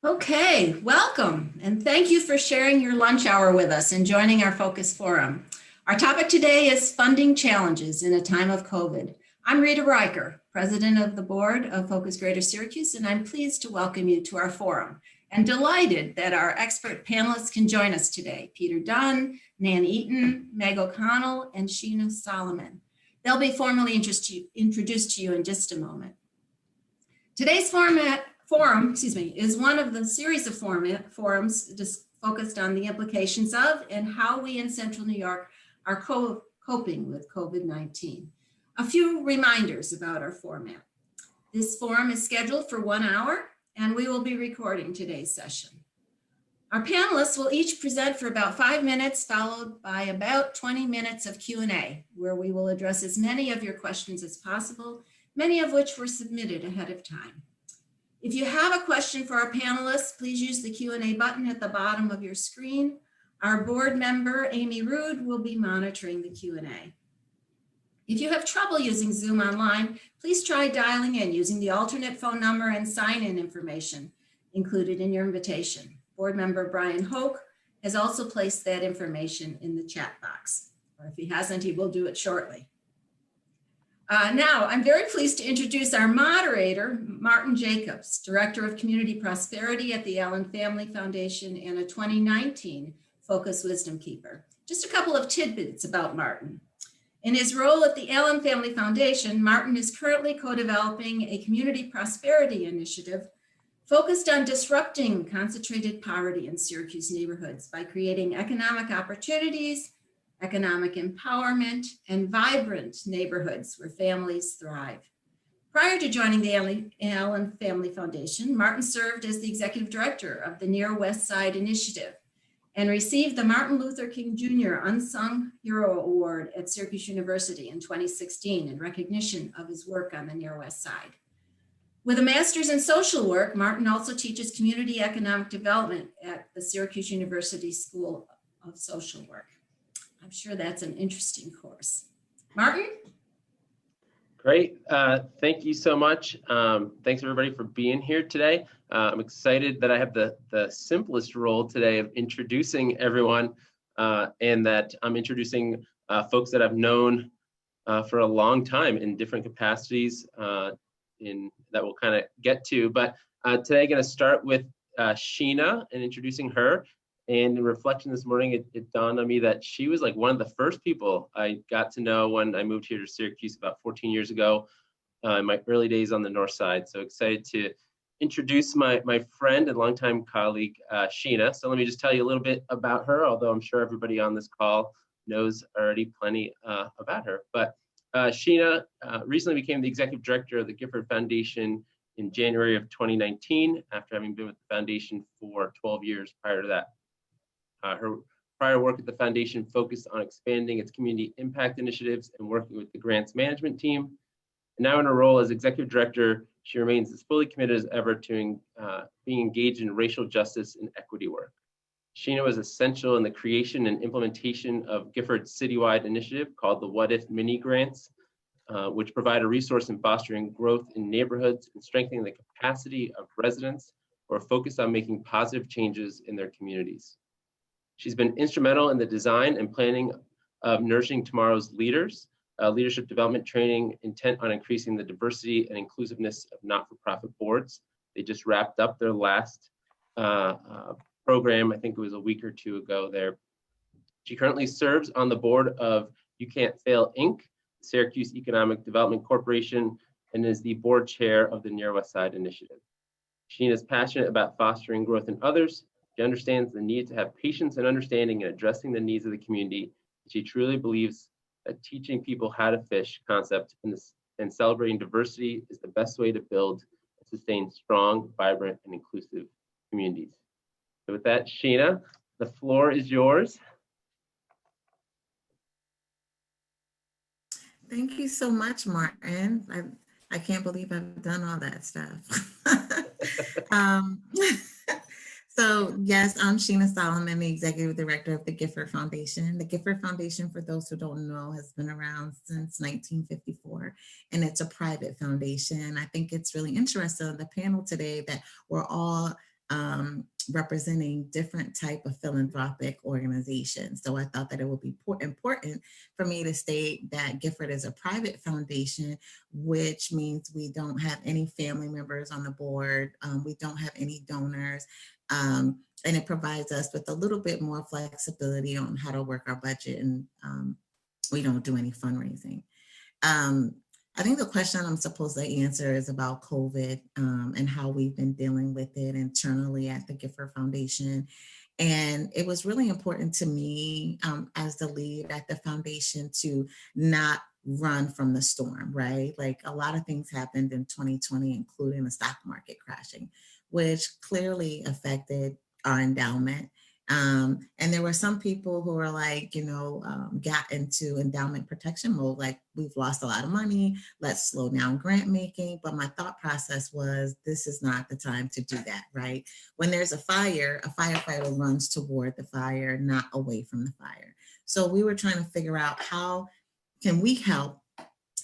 Okay, welcome, and thank you for sharing your lunch hour with us and joining our Focus Forum. Our topic today is funding challenges in a time of COVID. I'm Rita Riker, President of the Board of Focus Greater Syracuse, and I'm pleased to welcome you to our forum and delighted that our expert panelists can join us today. Peter Dunn, Nan Eaton, Meg O'Connell, and Sheena Solomon. They'll be formally introduced to you in just a moment. Today's forum is one of the series of forums just focused on the implications of and how we in Central New York are coping with COVID-19. A few reminders about our format. This forum is scheduled for 1 hour, and we will be recording today's session. Our panelists will each present for about 5 minutes, followed by about 20 minutes of Q&A, where we will address as many of your questions as possible, many of which were submitted ahead of time. If you have a question for our panelists, please use the Q&A button at the bottom of your screen. Our board member, Amy Rood, will be monitoring the Q&A. If you have trouble using Zoom online, please try dialing in using the alternate phone number and sign-in information included in your invitation. Board member Brian Hoke has also placed that information in the chat box, or if he hasn't, he will do it shortly. Now, I'm very pleased to introduce our moderator, Martin Jacobs, Director of Community Prosperity at the Allyn Family Foundation and a 2019 Focus Wisdom Keeper. Just a couple of tidbits about Martin. In his role at the Allyn Family Foundation, Martin is currently co-developing a community prosperity initiative focused on disrupting concentrated poverty in Syracuse neighborhoods by creating economic opportunities, economic empowerment, and vibrant neighborhoods where families thrive. Prior to joining the Allyn Family Foundation, Martin served as the executive director of the Near West Side Initiative and received the Martin Luther King Jr. Unsung Hero Award at Syracuse University in 2016 in recognition of his work on the Near West Side. With a master's in social work, Martin also teaches community economic development at the Syracuse University School of Social Work. I'm sure that's an interesting course. Martin? Great. Thank you so much. Thanks everybody for being here today. I'm excited that I have the simplest role today of introducing everyone and that I'm introducing folks that I've known for a long time in different capacities that we'll kind of get to. But today I'm going to start with Sheena and introducing her. And in reflection this morning, it dawned on me that she was like one of the first people I got to know when I moved here to Syracuse about 14 years ago, in my early days on the north side. So excited to introduce my friend and longtime colleague, Sheena. So let me just tell you a little bit about her, although I'm sure everybody on this call knows already plenty about her. But Sheena recently became the executive director of the Gifford Foundation in January of 2019, after having been with the foundation for 12 years prior to that. Her prior work at the foundation focused on expanding its community impact initiatives and working with the grants management team. And now in her role as executive director, she remains as fully committed as ever to being engaged in racial justice and equity work. Sheena was essential in the creation and implementation of Gifford's citywide initiative called the What If Mini Grants, which provide a resource in fostering growth in neighborhoods and strengthening the capacity of residents who are focused on making positive changes in their communities. She's been instrumental in the design and planning of Nourishing Tomorrow's Leaders, leadership development training intent on increasing the diversity and inclusiveness of not-for-profit boards. They just wrapped up their last program, I think it was a week or two ago there. She currently serves on the board of You Can't Fail, Inc., Syracuse Economic Development Corporation, and is the board chair of the Near West Side Initiative. Sheena is passionate about fostering growth in others. She understands the need to have patience and understanding in addressing the needs of the community. She truly believes that teaching people how to fish concept and celebrating diversity is the best way to build and sustain strong, vibrant, and inclusive communities. So with that, Sheena, the floor is yours. Thank you so much, Martin. I can't believe I've done all that stuff. So yes, I'm Sheena Solomon, the executive director of the Gifford Foundation. The Gifford Foundation, for those who don't know, has been around since 1954, and it's a private foundation. I think it's really interesting on the panel today that we're all representing different type of philanthropic organizations. So I thought that it would be important for me to state that Gifford is a private foundation, which means we don't have any family members on the board. We don't have any donors. And it provides us with a little bit more flexibility on how to work our budget, and we don't do any fundraising. I think the question I'm supposed to answer is about COVID and how we've been dealing with it internally at the Gifford Foundation. And it was really important to me as the lead at the foundation to not run from the storm, right? Like a lot of things happened in 2020, including the stock market crashing, which clearly affected our endowment. And there were some people who were like, got into endowment protection mode, like we've lost a lot of money, let's slow down grant making. But my thought process was, this is not the time to do that, right? When there's a fire, a firefighter runs toward the fire, not away from the fire. So we were trying to figure out how can we help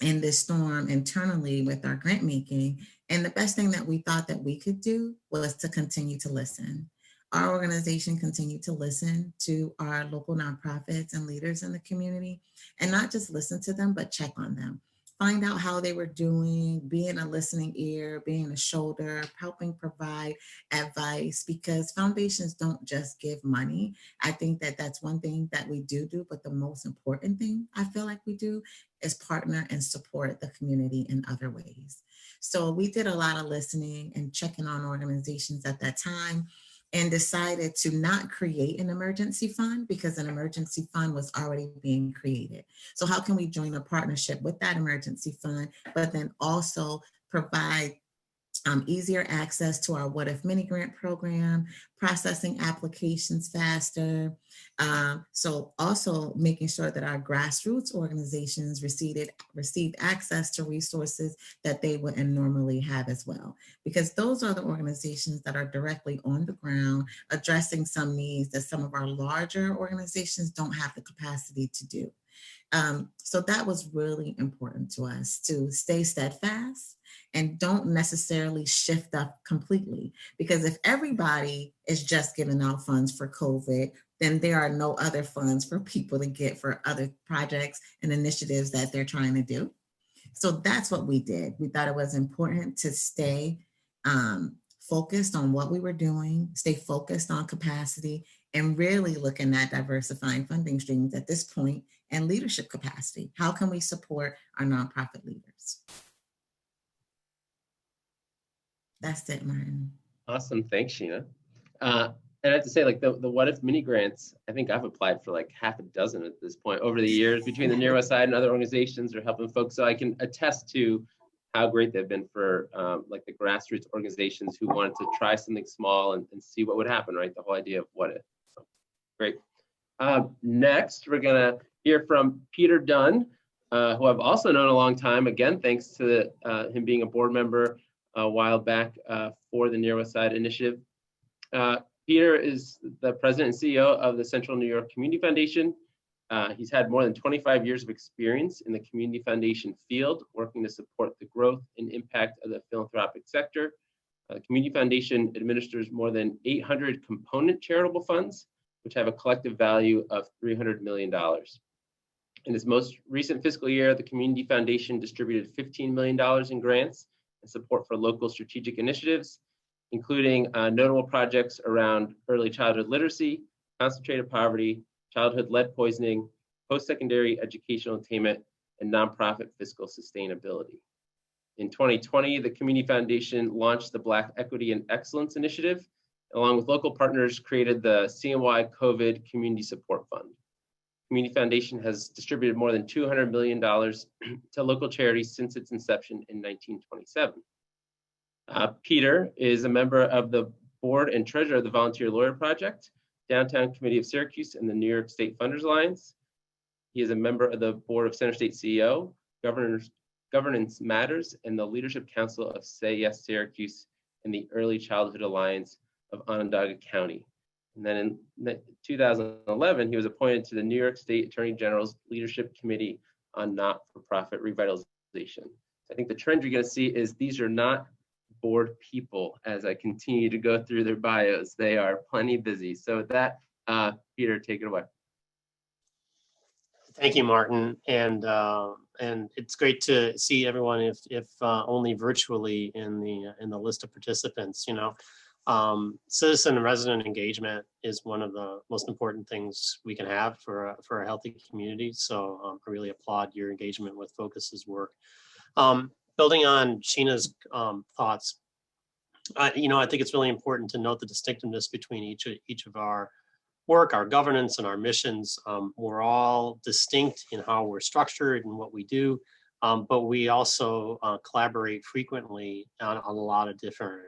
in this storm internally with our grant making. And the best thing that we thought that we could do was to continue to listen. Our organization continued to listen to our local nonprofits and leaders in the community, and not just listen to them, but check on them, find out how they were doing, being a listening ear, being a shoulder, helping provide advice, because foundations don't just give money. I think that that's one thing that we do, but the most important thing I feel like we do is partner and support the community in other ways. So we did a lot of listening and checking on organizations at that time, and decided to not create an emergency fund because an emergency fund was already being created. So how can we join a partnership with that emergency fund, but then also provide easier access to our What If Mini Grant program, processing applications faster. So also making sure that our grassroots organizations received access to resources that they wouldn't normally have as well, because those are the organizations that are directly on the ground addressing some needs that some of our larger organizations don't have the capacity to do. So that was really important to us, to stay steadfast and don't necessarily shift up completely. Because if everybody is just giving out funds for COVID, then there are no other funds for people to get for other projects and initiatives that they're trying to do. So that's what we did. We thought it was important to stay focused on what we were doing, stay focused on capacity, and really looking at diversifying funding streams at this point and leadership capacity. How can we support our nonprofit leaders? That's it, Martin. Awesome, thanks, Sheena. And I have to say, like the What If mini grants, I think I've applied for like half a dozen at this point over the years between the Near West Side and other organizations are helping folks. So I can attest to how great they've been for like the grassroots organizations who wanted to try something small and see what would happen, right? The whole idea of what if. So, great. Next, we're gonna hear from Peter Dunn, who I've also known a long time, again, thanks to him being a board member a while back for the Near West Side Initiative. Peter is the president and CEO of the Central New York Community Foundation. He's had more than 25 years of experience in the community foundation field, working to support the growth and impact of the philanthropic sector. The Community Foundation administers more than 800 component charitable funds, which have a collective value of $300 million. In its most recent fiscal year, the Community Foundation distributed $15 million in grants and support for local strategic initiatives, including notable projects around early childhood literacy, concentrated poverty, childhood lead poisoning, post-secondary educational attainment, and nonprofit fiscal sustainability. In 2020, the Community Foundation launched the Black Equity and Excellence Initiative, along with local partners created the CNY COVID Community Support Fund. Community Foundation has distributed more than $200 million to local charities since its inception in 1927. Peter is a member of the board and treasurer of the Volunteer Lawyer Project, Downtown Committee of Syracuse, and the New York State Funders Alliance. He is a member of the board of Center State CEO, Governance Matters, and the Leadership Council of Say Yes Syracuse and the Early Childhood Alliance of Onondaga County. And then in 2011, he was appointed to the New York State Attorney General's Leadership Committee on Not-for-Profit Revitalization. I think the trend you're going to see is these are not board people as I continue to go through their bios. They are plenty busy. So with that, Peter, take it away. Thank you, Martin, and it's great to see everyone, if only virtually, in the list of participants. Citizen and resident engagement is one of the most important things we can have for a healthy community. So I really applaud your engagement with Focus's work. Building on Sheena's thoughts, I think it's really important to note the distinctiveness between each of our work, our governance, and our missions. We're all distinct in how we're structured and what we do, but we also collaborate frequently on a lot of different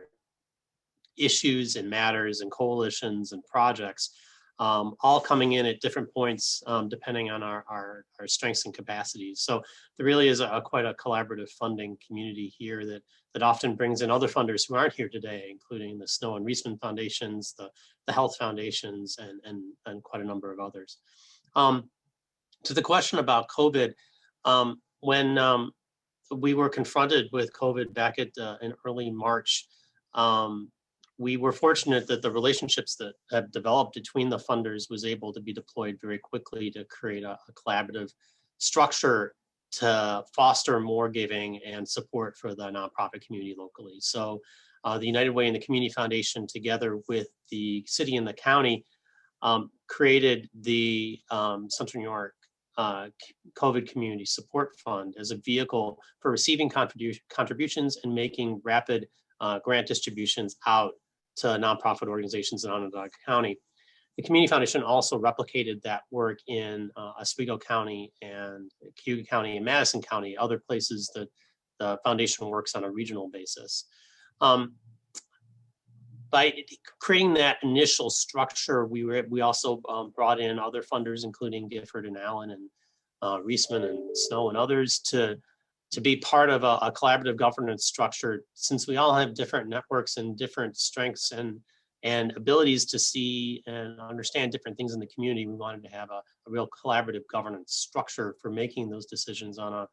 issues and matters and coalitions and projects, all coming in at different points depending on our strengths and capacities. So there really is quite a collaborative funding community here that often brings in other funders who aren't here today, including the Snow and Reisman Foundations, the health foundations, and quite a number of others. To the question about COVID, when we were confronted with COVID back in early March, we were fortunate that the relationships that have developed between the funders was able to be deployed very quickly to create a collaborative structure to foster more giving and support for the nonprofit community locally. So the United Way and the Community Foundation, together with the city and the county, created the Central New York COVID Community Support Fund as a vehicle for receiving contributions and making rapid grant distributions out to nonprofit organizations in Onondaga County. The Community Foundation also replicated that work in Oswego County and Cuyahoga County and Madison County, other places that the foundation works on a regional basis. By creating that initial structure, we also brought in other funders, including Gifford and Allyn and Reisman and Snow and others, to be part of a collaborative governance structure. Since we all have different networks and different strengths and abilities to see and understand different things in the community, we wanted to have a real collaborative governance structure for making those decisions on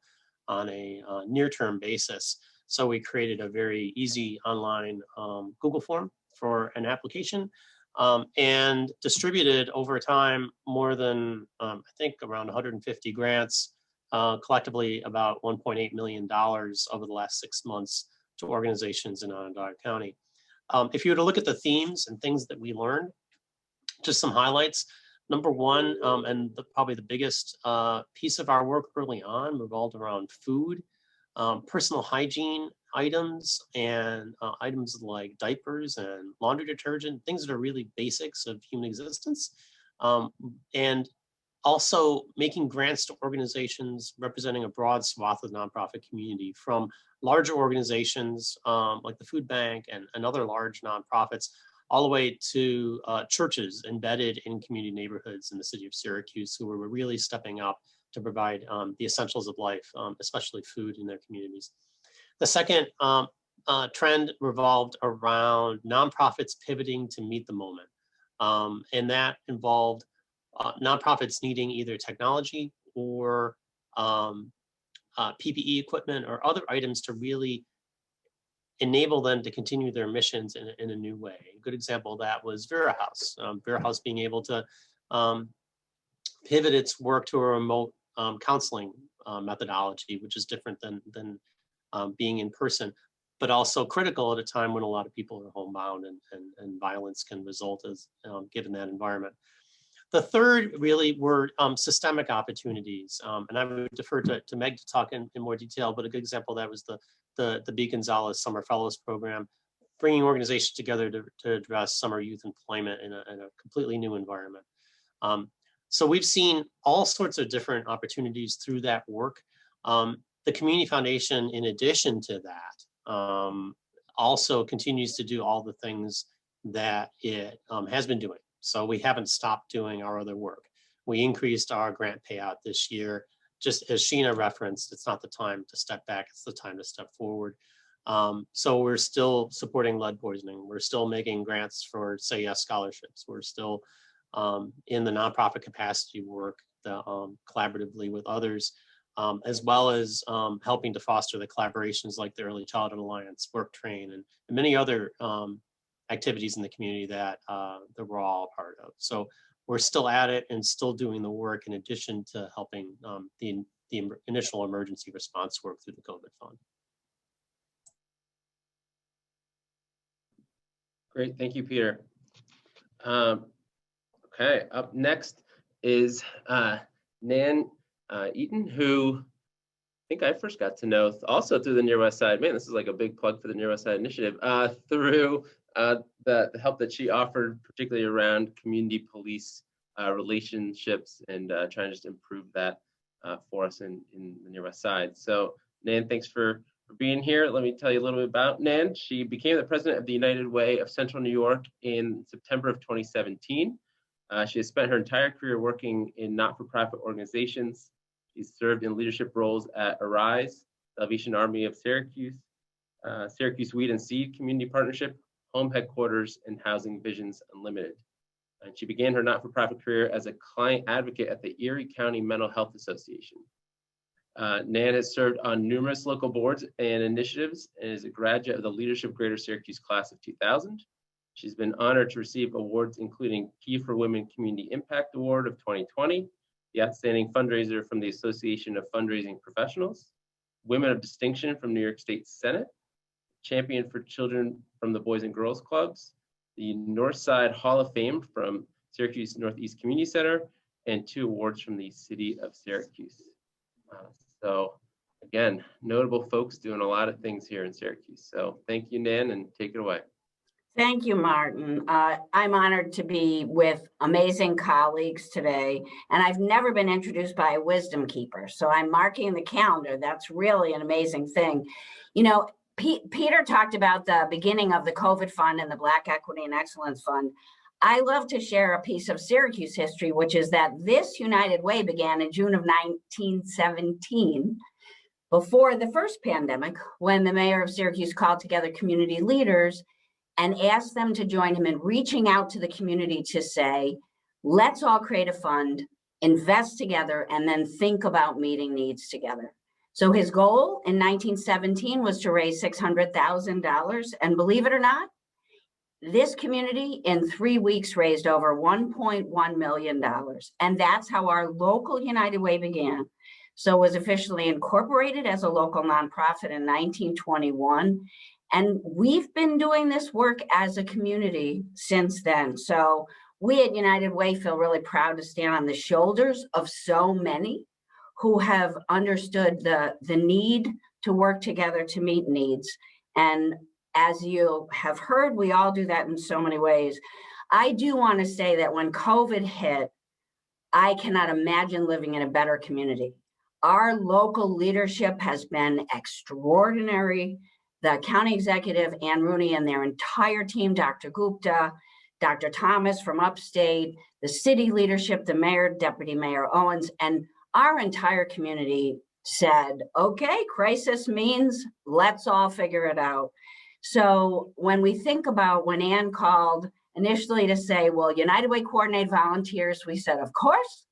a near-term basis. So we created a very easy online Google form for an application, and distributed over time more than, I think, around 150 grants, collectively about $1.8 million over the last 6 months to organizations in Onondaga County. If you were to look at the themes and things that we learned, just some highlights. Number one, and probably the biggest piece of our work early on, revolved around food, personal hygiene items, and items like diapers and laundry detergent, things that are really basics of human existence. And also making grants to organizations representing a broad swath of the nonprofit community, from larger organizations like the Food Bank and other large nonprofits, all the way to churches embedded in community neighborhoods in the city of Syracuse, who were really stepping up to provide the essentials of life, especially food, in their communities. The second trend revolved around nonprofits pivoting to meet the moment. And that involved nonprofits needing either technology or PPE equipment or other items to really enable them to continue their missions in a new way. A good example of that was Vera House. Vera House being able to pivot its work to a remote counseling methodology, which is different than being in person, but also critical at a time when a lot of people are homebound and violence can result as given that environment. The third really were systemic opportunities, and I would defer to Meg to talk in more detail, but a good example of that was the B. Gonzalez Summer Fellows Program, bringing organizations together to address summer youth employment in a completely new environment. So we've seen all sorts of different opportunities through that work. The Community Foundation, in addition to that, also continues to do all the things that it has been doing. So we haven't stopped doing our other work. We increased our grant payout this year. Just as Sheena referenced, it's not the time to step back, it's the time to step forward. So we're still supporting lead poisoning. We're still making grants for Say Yes scholarships. We're still in the nonprofit capacity work collaboratively with others, as well as helping to foster the collaborations like the Early Childhood Alliance, Work Train, and many other activities in the community that we're all a part of. So we're still at it and still doing the work in addition to helping the initial emergency response work through the COVID fund. Great, thank you, Peter. Okay, up next is Nan Eaton, who I think I first got to know also through the Near West Side. Man, this is like a big plug for the Near West Side Initiative, through the help that she offered, particularly around community police relationships and trying to just improve that for us in the Near West Side. So Nan, thanks for being here. Let me tell you a little bit about Nan. She became the president of the United Way of Central New York in September of 2017. She has spent her entire career working in not-for-profit organizations. She's served in leadership roles at Arise, Salvation Army of Syracuse, Syracuse Weed and Seed Community Partnership, Home Headquarters, and Housing Visions Unlimited. And she began her not-for-profit career as a client advocate at the Erie County Mental Health Association. Nan has served on numerous local boards and initiatives and is a graduate of the Leadership Greater Syracuse Class of 2000. She's been honored to receive awards including Key for Women Community Impact Award of 2020, the Outstanding Fundraiser from the Association of Fundraising Professionals, Women of Distinction from New York State Senate, Champion for Children from the Boys and Girls Clubs, the Northside Hall of Fame from Syracuse Northeast Community Center, and 2 awards from the City of Syracuse. So again, notable folks doing a lot of things here in Syracuse. So thank you, Nan, and take it away. Thank you, Martin. I'm honored to be with amazing colleagues today, and I've never been introduced by a wisdom keeper. So I'm marking the calendar. That's really an amazing thing. You know, Peter talked about the beginning of the COVID Fund and the Black Equity and Excellence Fund. I love to share a piece of Syracuse history, which is that this United Way began in June of 1917, before the first pandemic, when the mayor of Syracuse called together community leaders and asked them to join him in reaching out to the community to say, let's all create a fund, invest together, and then think about meeting needs together. So his goal in 1917 was to raise $600,000, and believe it or not, this community in 3 weeks raised over $1.1 million. And that's how our local United Way began. So it was officially incorporated as a local nonprofit in 1921. And we've been doing this work as a community since then. So we at United Way feel really proud to stand on the shoulders of so many who have understood the need to work together to meet needs. And as you have heard, we all do that in so many ways. I do want to say that when COVID hit, I cannot imagine living in a better community. Our local leadership has been extraordinary. The county executive, Ann Rooney, and their entire team, Dr. Gupta, Dr. Thomas from upstate, the city leadership, the mayor, Deputy Mayor Owens, and our entire community said, okay, crisis means let's all figure it out. So when we think about when Ann called initially to say, well, United Way coordinate volunteers, we said, of course.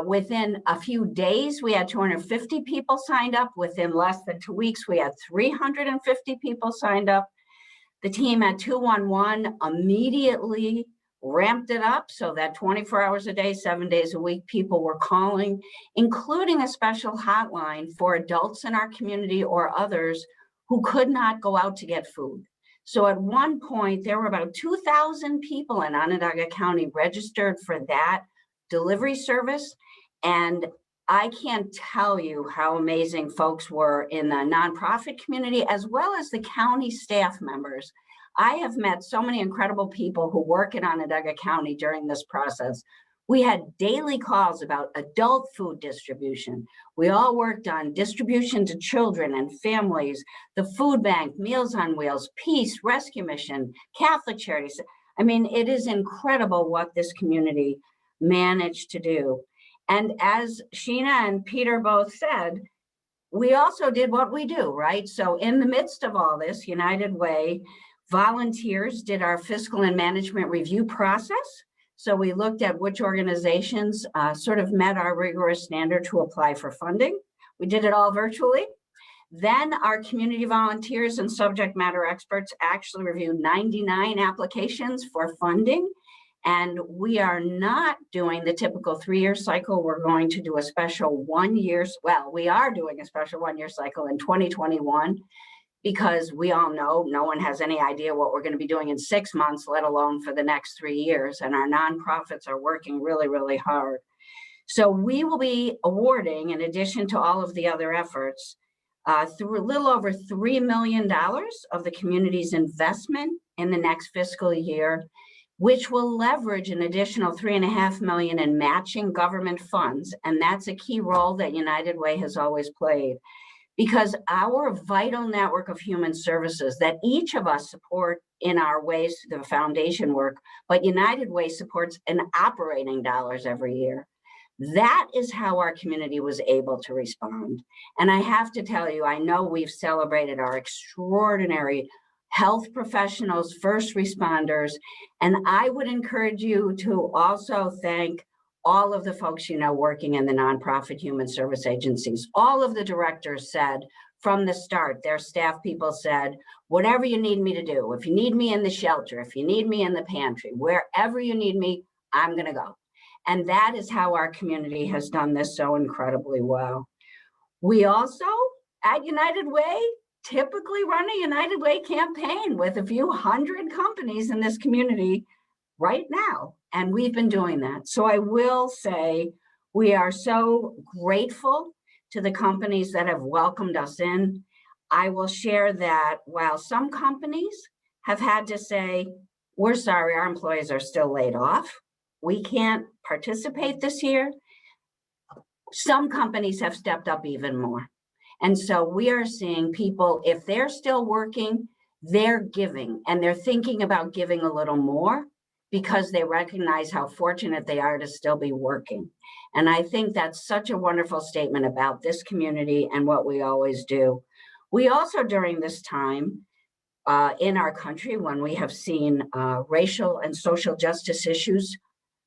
Within a few days, we had 250 people signed up. Within less than 2 weeks, we had 350 people signed up. The team at 211 immediately ramped it up so that 24 hours a day, 7 days a week, people were calling, including a special hotline for adults in our community or others who could not go out to get food. So at one point, there were about 2,000 people in Onondaga County registered for that delivery service. And I can't tell you how amazing folks were in the nonprofit community, as well as the county staff members. I have met so many incredible people who work in Onondaga County during this process. We had daily calls about adult food distribution. We all worked on distribution to children and families, the food bank, Meals on Wheels, Peace, Rescue Mission, Catholic Charities. I mean, it is incredible what this community managed to do. And as Sheena and Peter both said, we also did what we do, right? So in the midst of all this, United Way volunteers did our fiscal and management review process. So we looked at which organizations sort of met our rigorous standard to apply for funding. We did it all virtually. Then our community volunteers and subject matter experts actually reviewed 99 applications for funding. And we are not doing the typical 3-year cycle. We're going to do a special 1 year. Well, we are doing a special 1 year cycle in 2021 because we all know no one has any idea what we're going to be doing in 6 months, let alone for the next 3 years. And our nonprofits are working really, really hard. So we will be awarding, in addition to all of the other efforts, through a little over $3 million of the community's investment in the next fiscal year, which will leverage an additional $3.5 million in matching government funds. And that's a key role that United Way has always played, because our vital network of human services that each of us support in our ways to the foundation work, but United Way supports in operating dollars every year. That is how our community was able to respond. And I have to tell you, I know we've celebrated our extraordinary health professionals, first responders, and I would encourage you to also thank all of the folks you know working in the nonprofit human service agencies. All of the directors said from the start, their staff people said, whatever you need me to do, if you need me in the shelter, if you need me in the pantry, wherever you need me, I'm going to go. And that is how our community has done this so incredibly well. We also, at United Way, typically run a United Way campaign with a few hundred companies in this community right now. And we've been doing that. So I will say we are so grateful to the companies that have welcomed us in. I will share that while some companies have had to say, we're sorry, our employees are still laid off, we can't participate this year, some companies have stepped up even more. And so we are seeing people, if they're still working, they're giving, and they're thinking about giving a little more because they recognize how fortunate they are to still be working. And I think that's such a wonderful statement about this community and what we always do. We also, during this time in our country, when we have seen racial and social justice issues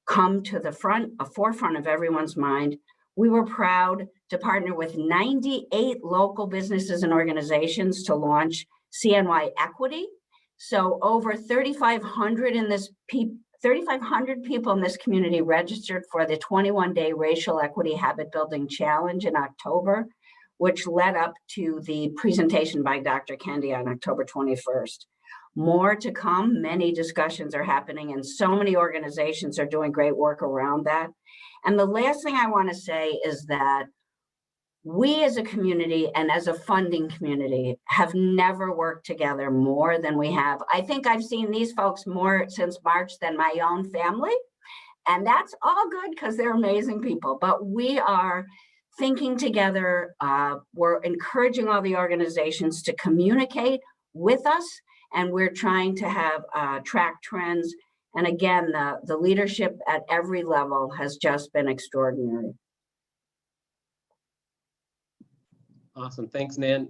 come to the forefront of everyone's mind, we were proud to partner with 98 local businesses and organizations to launch CNY Equity. So over 3,500 people in this community registered for the 21-day Racial Equity Habit Building Challenge in October, which led up to the presentation by Dr. Kendi on October 21st. More to come. Many discussions are happening, and so many organizations are doing great work around that. And the last thing I want to say is that we as a community and as a funding community have never worked together more than we have. I think I've seen these folks more since March than my own family. And that's all good because they're amazing people. But we are thinking together. We're encouraging all the organizations to communicate with us. And we're trying to have track trends. And again, the leadership at every level has just been extraordinary. Awesome. Thanks, Nan.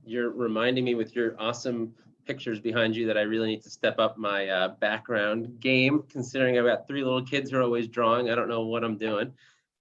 You're reminding me with your awesome pictures behind you that I really need to step up my background game, considering I've got 3 little kids who are always drawing. I don't know what I'm doing.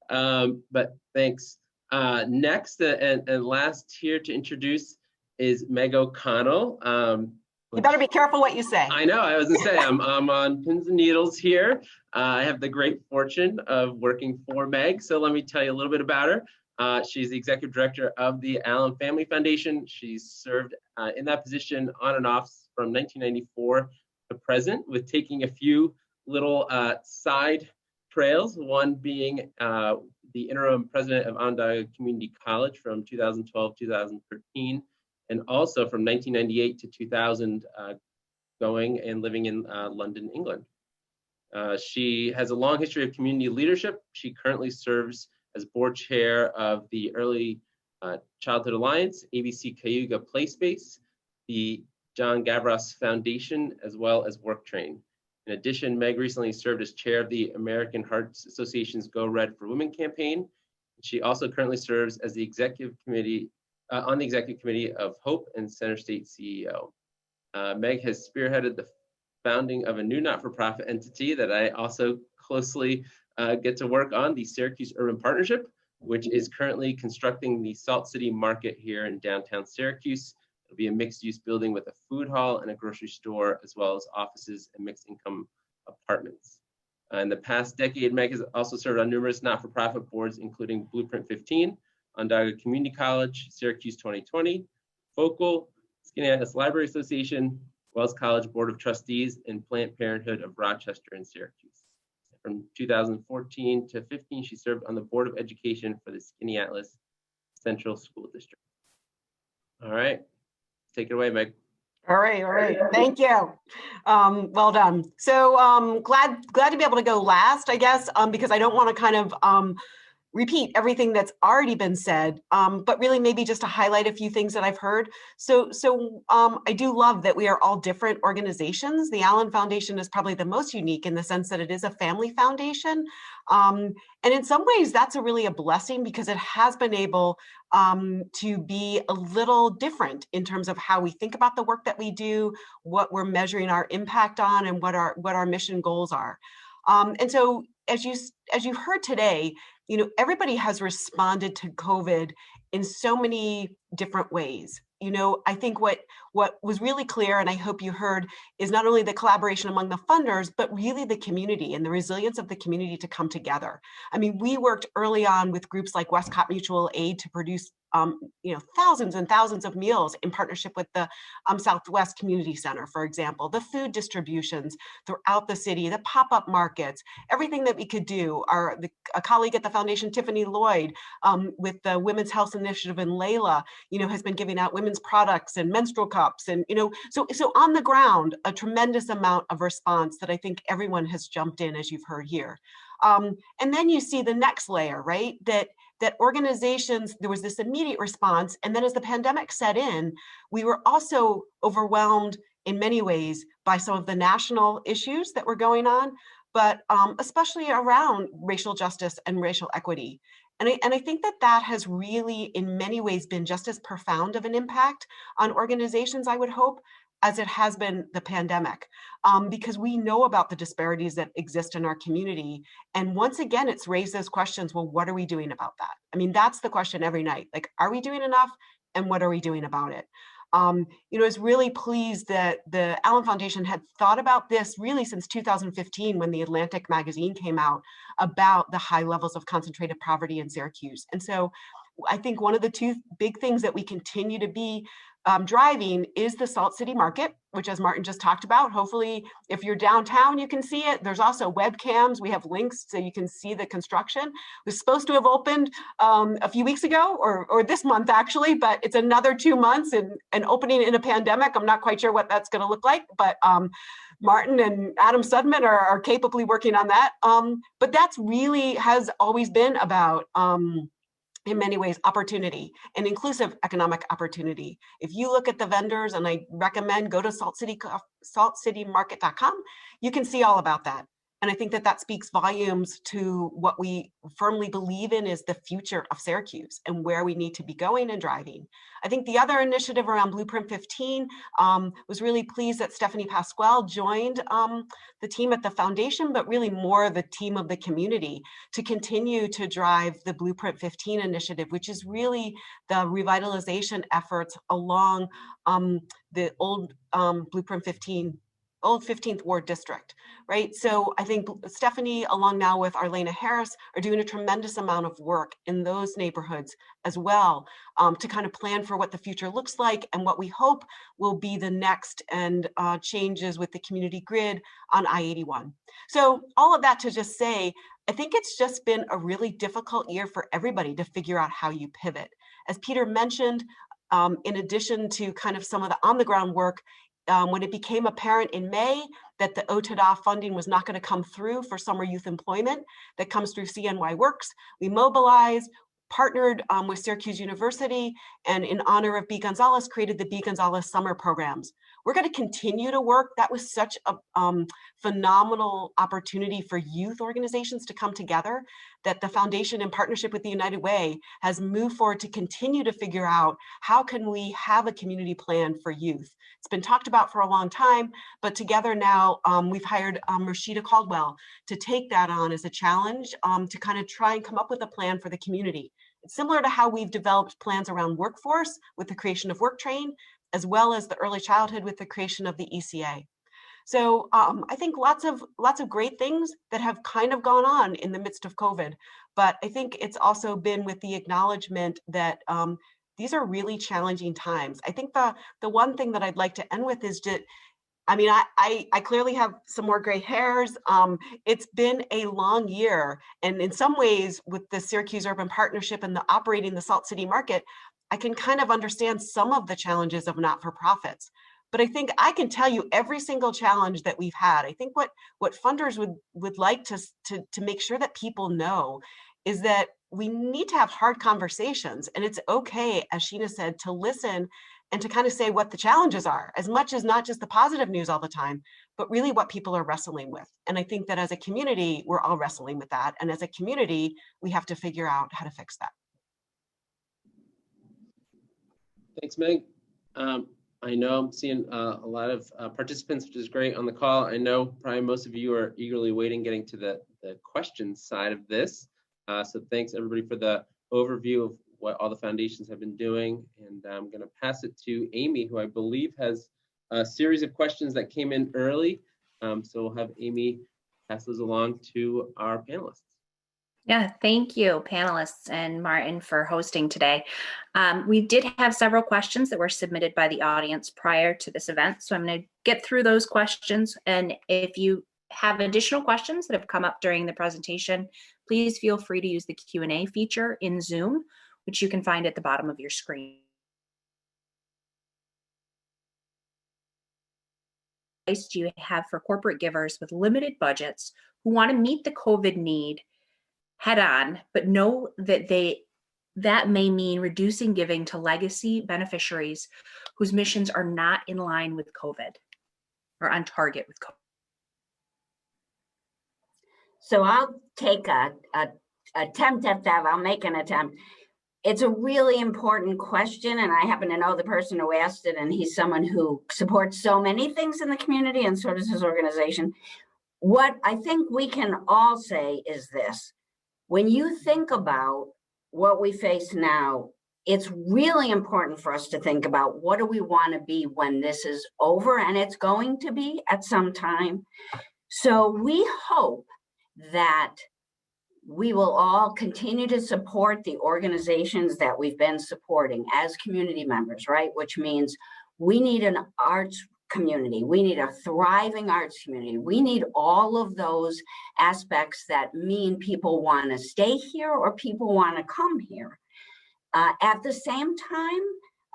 But thanks. Next and last here to introduce is Meg O'Connell. You better be careful what you say. I know, I was gonna say, I'm on pins and needles here. I have the great fortune of working for Meg. So let me tell you a little bit about her. She's the executive director of the Allyn Family Foundation. She's served in that position on and off from 1994 to present, with taking a few little side trails, one being the interim president of Onondaga Community College from 2012 2013. And also from 1998 to 2000, going and living in London, England. She has a long history of community leadership. She currently serves as board chair of the Early Childhood Alliance, ABC Cayuga Play Space, the John Gavros Foundation, as well as Work Train. In addition, Meg recently served as chair of the American Heart Association's Go Red for Women campaign. She also currently serves as the executive committee on the executive committee of Hope and Center State CEO. Meg has spearheaded the founding of a new not-for-profit entity that I also closely get to work on, the Syracuse Urban Partnership, which is currently constructing the Salt City Market here in downtown Syracuse. It'll be a mixed-use building with a food hall and a grocery store, as well as offices and mixed-income apartments. In the past decade, Meg has also served on numerous not-for-profit boards, including Blueprint 15, Onondaga Community College, Syracuse 2020, Focal, Skinny Atlas Library Association, Wells College Board of Trustees, and Planned Parenthood of Rochester and Syracuse. From 2014 to 15, she served on the Board of Education for the Skinny Atlas Central School District. All right, take it away, Meg. All right. Thank you. Well done. So glad to be able to go last, I guess, because I don't want to kind of repeat everything that's already been said, but really maybe just to highlight a few things that I've heard. So I do love that we are all different organizations. The Allyn Foundation is probably the most unique in the sense that it is a family foundation. And in some ways, that's really a blessing because it has been able to be a little different in terms of how we think about the work that we do, what we're measuring our impact on, and what our mission goals are. And so as you heard today, you know, everybody has responded to COVID in so many different ways. You know, I think what was really clear, and I hope you heard, is not only the collaboration among the funders, but really the community and the resilience of the community to come together. I mean, we worked early on with groups like Westcott Mutual Aid to produce thousands and thousands of meals in partnership with the Southwest Community Center, for example, the food distributions throughout the city, the pop-up markets, everything that we could do. A colleague at the foundation, Tiffany Lloyd, with the Women's Health Initiative in Layla, you know, has been giving out women's products and menstrual cups, and you know, so on the ground, a tremendous amount of response that I think everyone has jumped in, as you've heard here. And then you see the next layer, right? That organizations, there was this immediate response. And then as the pandemic set in, we were also overwhelmed in many ways by some of the national issues that were going on, but especially around racial justice and racial equity. And I think that has really in many ways been just as profound of an impact on organizations, I would hope, as it has been the pandemic, because we know about the disparities that exist in our community. And once again, it's raised those questions, well, what are we doing about that? I mean, that's the question every night, like, are we doing enough? And what are we doing about it? You know, I was really pleased that the Allyn Foundation had thought about this really since 2015 when the Atlantic magazine came out about the high levels of concentrated poverty in Syracuse. And so I think one of the two big things that we continue to be driving is the Salt City Market, which, as Martin just talked about, hopefully if you're downtown, you can see it. There's also webcams. We have links so you can see the construction. It was supposed to have opened a few weeks ago or this month actually, but it's another 2 months and opening in a pandemic. I'm not quite sure what that's going to look like, but Martin and Adam Sudman are capably working on that. But that's really has always been about in many ways, opportunity and inclusive economic opportunity. If you look at the vendors, and I recommend go to saltcitymarket.com, you can see all about that. And I think that speaks volumes to what we firmly believe in is the future of Syracuse and where we need to be going and driving. I think the other initiative around Blueprint 15 was really pleased that Stephanie Pasquale joined the team at the foundation, but really more the team of the community to continue to drive the Blueprint 15 initiative, which is really the revitalization efforts along the old Blueprint 15 old 15th Ward District, right? So I think Stephanie, along now with Arlena Harris, are doing a tremendous amount of work in those neighborhoods as well to kind of plan for what the future looks like and what we hope will be the next and changes with the community grid on I-81. So all of that to just say, I think it's just been a really difficult year for everybody to figure out how you pivot. As Peter mentioned, in addition to kind of some of the on-the-ground work, when it became apparent in May that the OTDA funding was not going to come through for summer youth employment that comes through CNY Works, we mobilized, partnered with Syracuse University, and in honor of B. Gonzalez, created the B. Gonzalez Summer Programs, We're going to continue to work. That was such a phenomenal opportunity for youth organizations to come together, that the foundation, in partnership with the United Way, has moved forward to continue to figure out how can we have a community plan for youth. It's been talked about for a long time, but together now we've hired Rashida Caldwell to take that on as a challenge, to kind of try and come up with a plan for the community. It's similar to how we've developed plans around workforce with the creation of Work Train, as well as the early childhood with the creation of the ECA. So I think lots of great things that have kind of gone on in the midst of COVID, but I think it's also been with the acknowledgement that these are really challenging times. I think the one thing that I'd like to end with is just, I mean, I clearly have some more gray hairs. It's been a long year. And in some ways, with the Syracuse Urban Partnership and the operating the Salt City Market, I can kind of understand some of the challenges of not-for-profits. But I think I can tell you every single challenge that we've had. I think what funders would like to make sure that people know is that we need to have hard conversations. And it's okay, as Sheena said, to listen and to kind of say what the challenges are, as much as not just the positive news all the time, but really what people are wrestling with. And I think that as a community, we're all wrestling with that. And as a community, we have to figure out how to fix that. Thanks, Meg. I know I'm seeing a lot of participants, which is great on the call. I know probably most of you are eagerly waiting, getting to the questions side of this. So thanks everybody for the overview of what all the foundations have been doing. And I'm going to pass it to Amy, who I believe has a series of questions that came in early. So we'll have Amy pass those along to our panelists. Yeah, thank you, panelists and Martin, for hosting today. We did have several questions that were submitted by the audience prior to this event, so I'm going to get through those questions. And if you have additional questions that have come up during the presentation, please feel free to use the Q&A feature in Zoom, which you can find at the bottom of your screen. Do you have for corporate givers with limited budgets who want to meet the COVID need head on, but know that that may mean reducing giving to legacy beneficiaries whose missions are not in line with COVID or on target with COVID? So I'll take a attempt at that. I'll make an attempt. It's a really important question, and I happen to know the person who asked it, and he's someone who supports so many things in the community, and so does his organization. What I think we can all say is this: when you think about what we face now, it's really important for us to think about what do we want to be when this is over, and it's going to be at some time. So we hope that we will all continue to support the organizations that we've been supporting as community members, right? Which means we need an arts community. We need a thriving arts community. We need all of those aspects that mean people want to stay here or people want to come here. At the same time,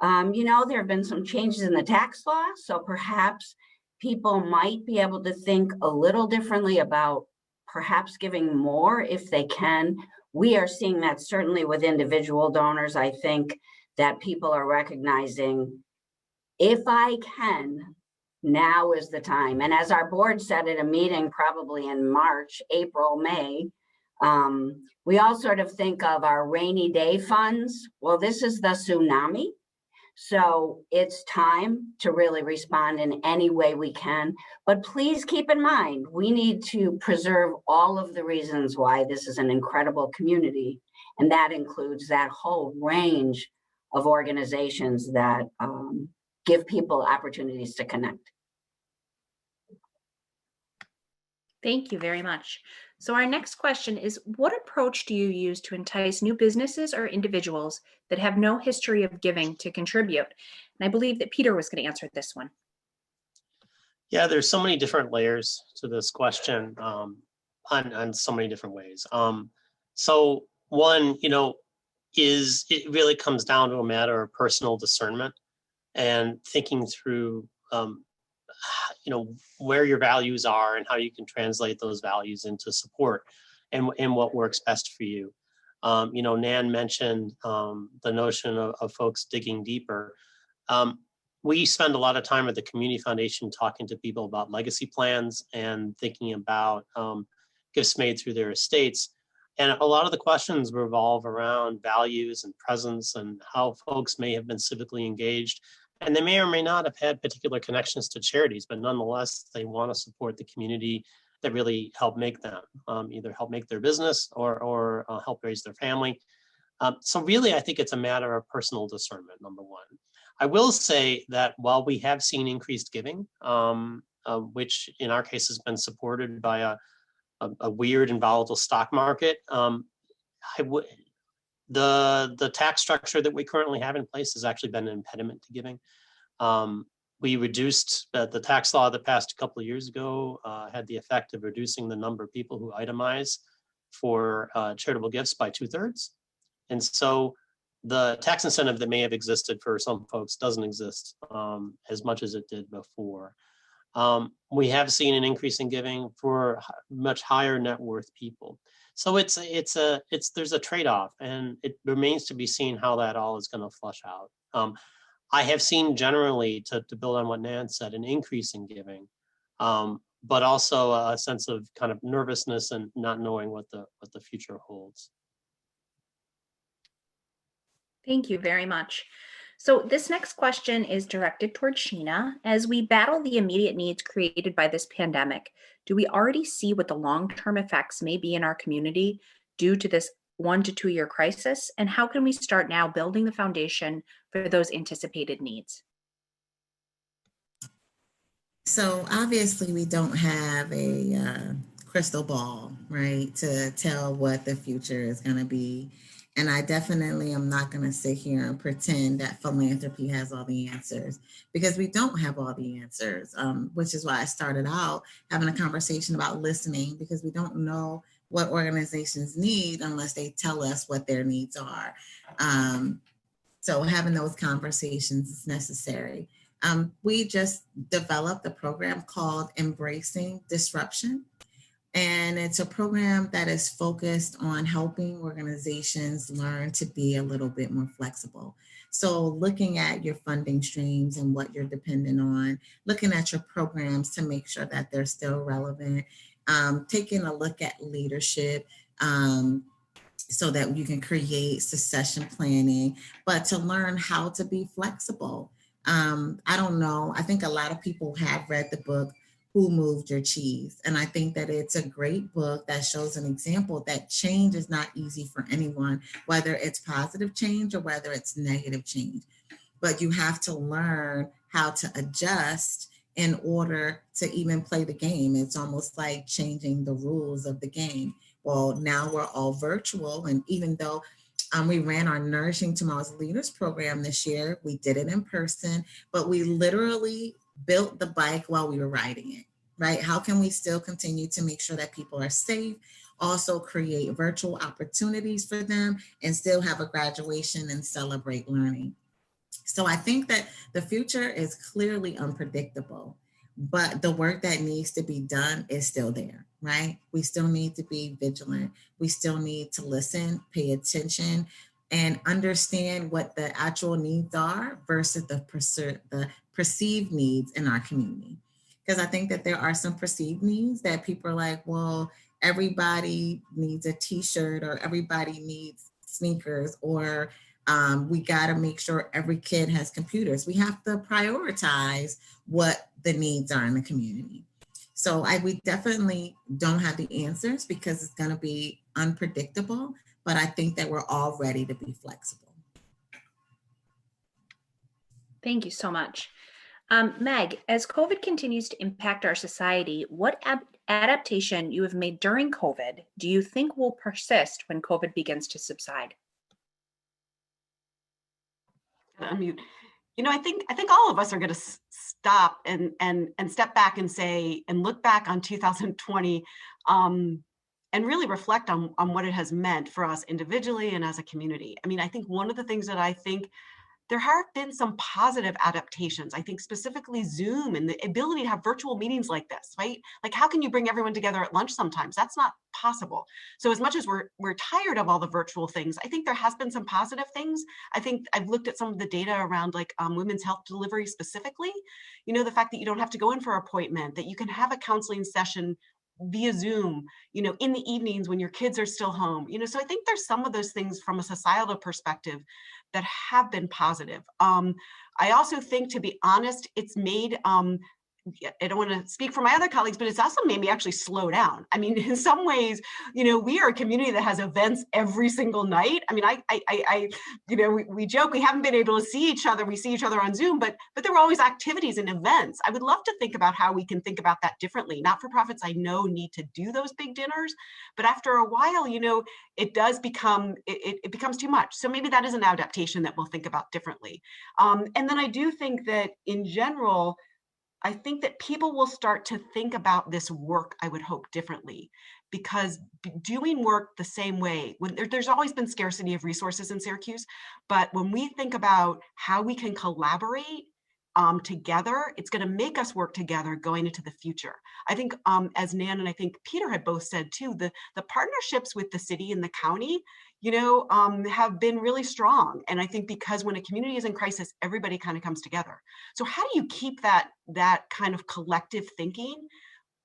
there have been some changes in the tax law, so perhaps people might be able to think a little differently about perhaps giving more if they can. We are seeing that certainly with individual donors. I think that people are recognizing, if I can, now is the time. And as our board said at a meeting probably in March, April, May, we all sort of think of our rainy day funds. Well, this is the tsunami. So it's time to really respond in any way we can. But please keep in mind, we need to preserve all of the reasons why this is an incredible community. And that includes that whole range of organizations that give people opportunities to connect. Thank you very much. So our next question is, what approach do you use to entice new businesses or individuals that have no history of giving to contribute? And I believe that Peter was going to answer this one. Yeah, there's so many different layers to this question on so many different ways. So one, is it really comes down to a matter of personal discernment and thinking through where your values are and how you can translate those values into support and what works best for you. Nan mentioned the notion of folks digging deeper. We spend a lot of time at the Community Foundation talking to people about legacy plans and thinking about gifts made through their estates. And a lot of the questions revolve around values and presence and how folks may have been civically engaged. And they may or may not have had particular connections to charities, but nonetheless, they want to support the community that really helped make them, either help make their business or help raise their family. So really, I think it's a matter of personal discernment, number one. I will say that while we have seen increased giving, which in our case has been supported by a weird and volatile stock market, the tax structure that we currently have in place has actually been an impediment to giving. We reduced the tax law that passed a couple of years ago, had the effect of reducing the number of people who itemize for charitable gifts by 2/3. And so the tax incentive that may have existed for some folks doesn't exist as much as it did before. We have seen an increase in giving for much higher net worth people. So there's a trade-off, and it remains to be seen how that all is going to flush out. I have seen generally, to build on what Nan said, an increase in giving, but also a sense of kind of nervousness and not knowing what the future holds. Thank you very much. So this next question is directed towards Sheena. As we battle the immediate needs created by this pandemic, do we already see what the long-term effects may be in our community due to this 1 to 2 year crisis? And how can we start now building the foundation for those anticipated needs? So obviously we don't have a crystal ball, right, to tell what the future is going to be. And I definitely am not going to sit here and pretend that philanthropy has all the answers, because we don't have all the answers, which is why I started out having a conversation about listening, because we don't know what organizations need unless they tell us what their needs are. So having those conversations is necessary. We just developed a program called Embracing Disruption. And it's a program that is focused on helping organizations learn to be a little bit more flexible. So looking at your funding streams and what you're dependent on, looking at your programs to make sure that they're still relevant, taking a look at leadership so that you can create succession planning, but to learn how to be flexible. I don't know, I think a lot of people have read the book, Who Moved Your Cheese? And I think that it's a great book that shows an example that change is not easy for anyone, whether it's positive change or whether it's negative change. But you have to learn how to adjust in order to even play the game. It's almost like changing the rules of the game. Well, now we're all virtual. And even though we ran our Nourishing Tomorrow's Leaders program this year, we did it in person, but we literally built the bike while we were riding it, right? How can we still continue to make sure that people are safe, also create virtual opportunities for them, and still have a graduation and celebrate learning? So I think that the future is clearly unpredictable, but the work that needs to be done is still there, right? We still need to be vigilant. We still need to listen, pay attention, and understand what the actual needs are versus the perceived needs in our community. Because I think that there are some perceived needs that people are like, well, everybody needs a t-shirt or everybody needs sneakers, or we got to make sure every kid has computers. We have to prioritize what the needs are in the community. So we definitely don't have the answers because it's going to be unpredictable, but I think that we're all ready to be flexible. Thank you so much. Meg, as COVID continues to impact our society, what adaptation you have made during COVID do you think will persist when COVID begins to subside? Unmute. You know, I think all of us are going to stop and step back and say, and look back on 2020 and really reflect on what it has meant for us individually and as a community. I mean, I think one of the things that I think there have been some positive adaptations. I think specifically Zoom and the ability to have virtual meetings like this, right? Like, how can you bring everyone together at lunch sometimes? That's not possible. So as much as we're tired of all the virtual things, I think there has been some positive things. I think I've looked at some of the data around like women's health delivery specifically, you know, the fact that you don't have to go in for an appointment, that you can have a counseling session via Zoom, you know, in the evenings when your kids are still home, you know. So I think there's some of those things from a societal perspective that have been positive. I also think, to be honest, it's made, I don't want to speak for my other colleagues, but it's also made me actually slow down. I mean, in some ways, you know, we are a community that has events every single night. I mean, you know, we joke we haven't been able to see each other. We see each other on Zoom, but there were always activities and events. I would love to think about how we can think about that differently. Not-for-profits, I know, need to do those big dinners, but after a while, you know, it does become, it becomes too much. So maybe that is an adaptation that we'll think about differently. And then I do think that in general, I think that people will start to think about this work, I would hope, differently, because doing work the same way, when there's always been scarcity of resources in Syracuse, but when we think about how we can collaborate together, it's going to make us work together going into the future. I think as Nan and I think Peter had both said too, the partnerships with the city and the county, you know, have been really strong. And I think because when a community is in crisis, everybody kind of comes together. So how do you keep that kind of collective thinking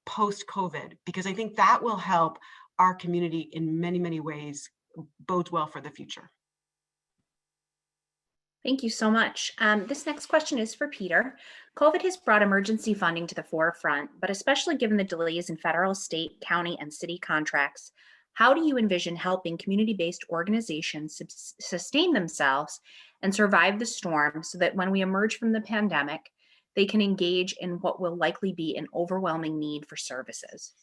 post-COVID? Because I think that will help our community in many, many ways, bodes well for the future. Thank you so much. This next question is for Peter. COVID has brought emergency funding to the forefront, but especially given the delays in federal, state, county, and city contracts, how do you envision helping community-based organizations sustain themselves and survive the storm so that when we emerge from the pandemic, they can engage in what will likely be an overwhelming need for services?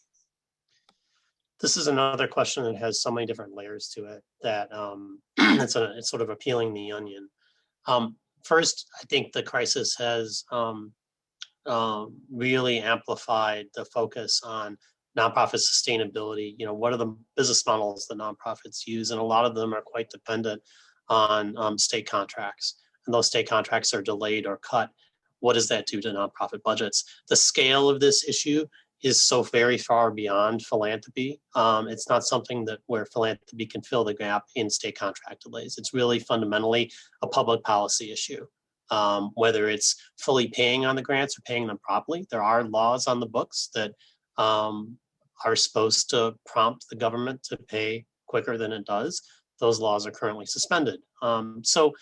This is another question that has so many different layers to it that it's sort of a peeling the onion. First, I think the crisis has really amplified the focus on nonprofit sustainability. You know, what are the business models that nonprofits use? And a lot of them are quite dependent on state contracts. And those state contracts are delayed or cut. What does that do to nonprofit budgets? The scale of this issue is so very far beyond philanthropy. It's not something where philanthropy can fill the gap in state contract delays. It's really fundamentally a public policy issue. Whether it's fully paying on the grants or paying them properly, there are laws on the books that are supposed to prompt the government to pay quicker than it does. Those laws are currently suspended. So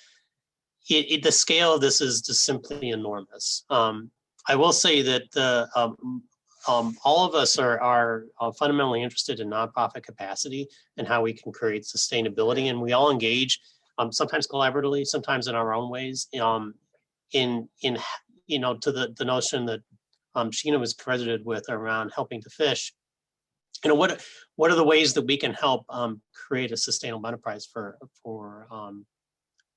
the scale of this is just simply enormous. I will say that all of us are fundamentally interested in nonprofit capacity and how we can create sustainability, and we all engage, sometimes collaboratively, sometimes in our own ways, in you know, to the notion that Sheena was credited with around helping to fish. You know, what are the ways that we can help create a sustainable enterprise for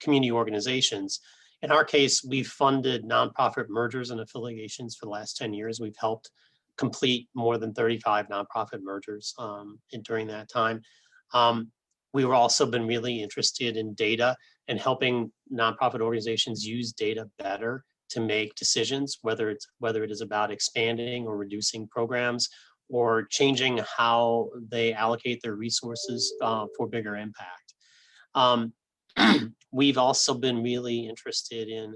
community organizations? In our case, we've funded nonprofit mergers and affiliations for the last 10 years. We've helped complete more than 35 nonprofit mergers during that time. We've also been really interested in data and helping nonprofit organizations use data better to make decisions, whether it is about expanding or reducing programs or changing how they allocate their resources for bigger impact. We've also been really interested in